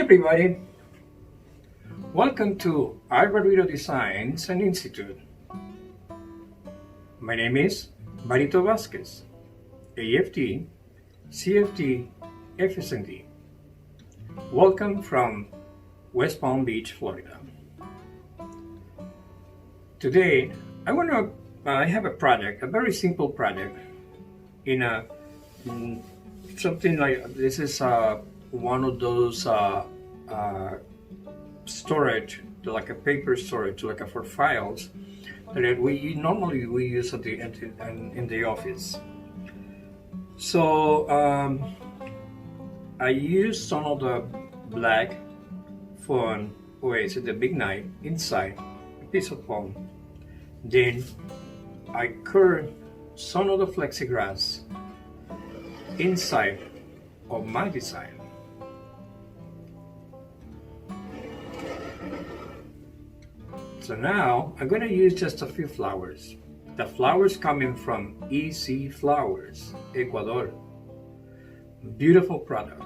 everybody, welcome to Varito Designs and Institute. My name is Varito Vasquez AIFD, CFD, FSND. Welcome from West Palm Beach, Florida. Today, I have a project, a very simple project something like this is one of those storage, like a paper storage, like for files that we normally use in the office. So I used some of the black foam oasis, the big knife inside a piece of foam. Then I curved some of the plexiglass inside of my design. So now I'm going to use just a few flowers. The flowers coming from Easy Flowers, Ecuador. Beautiful product.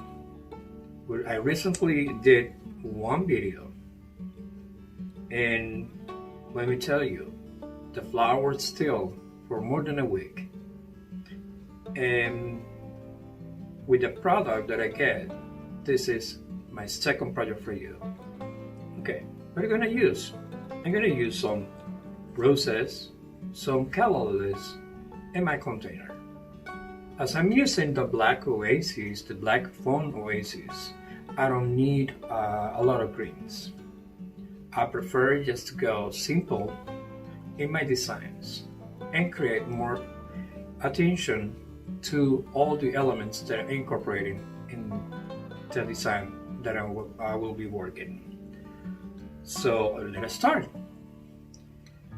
I recently did one video, and let me tell you, the flowers still for more than a week. And with the product that I get, this is my second project for you. Okay, what are you gonna use? I'm gonna use some roses, some calla lilies in my container. As I'm using the black oasis, the black foam oasis, I don't need a lot of greens. I prefer just to go simple in my designs and create more attention to all the elements that I'm incorporating in the design that I will be working. So let us start.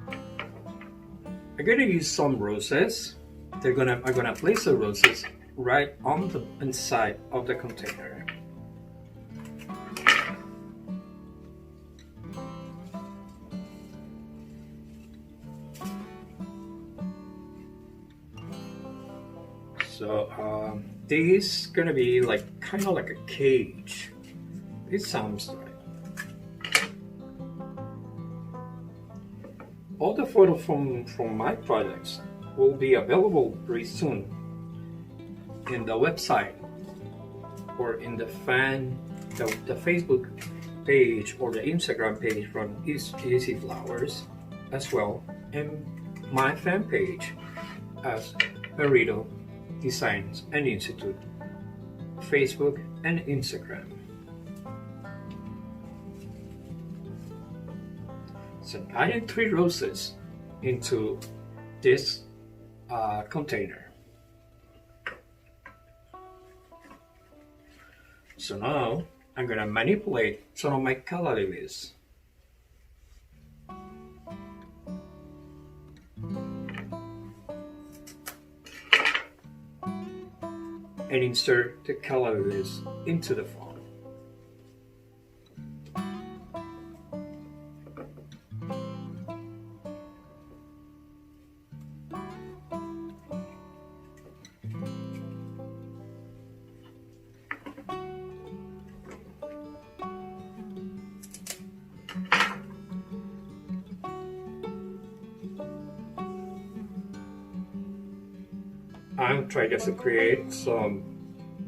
I'm gonna use some roses. I'm gonna place the roses right on the inside of the container. So this is gonna be kind of like a cage. It sounds like. All the photos from my projects will be available very soon in the website or in the Facebook page or the Instagram page from Easy Flowers, as well, and my fan page as Varito Designs and Institute, Facebook and Instagram. So I added 3 roses into this container. So now I'm gonna manipulate some of my calla lilies. And insert the calla lilies into the foam. I'm trying just to create some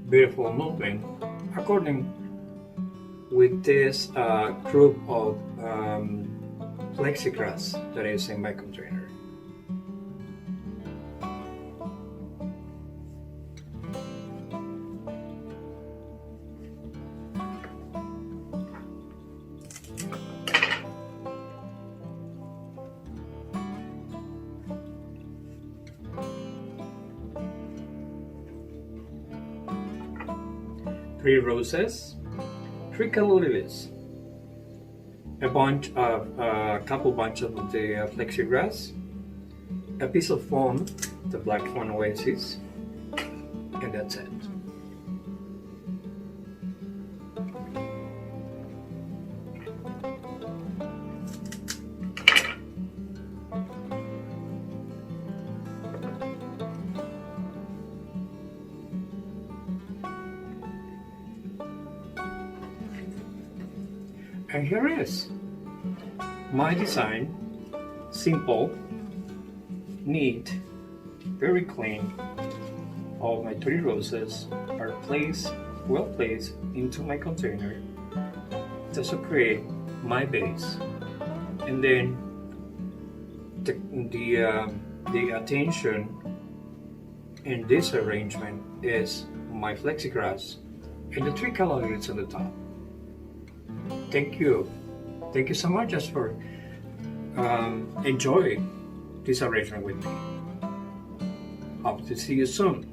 beautiful movement according with this group of plexiglass that is in my container. Three roses, 3 calla lilies, a couple bunch of the plexiglass, a piece of foam, the black foam oasis, and that's it. And here it is. My design, simple, neat, very clean. All my 30 roses are well placed into my container just to create my base. And then the attention in this arrangement is my flexigrass and the 3 calendars on the top. Thank you so much just for enjoying this arrangement with me. Hope to see you soon.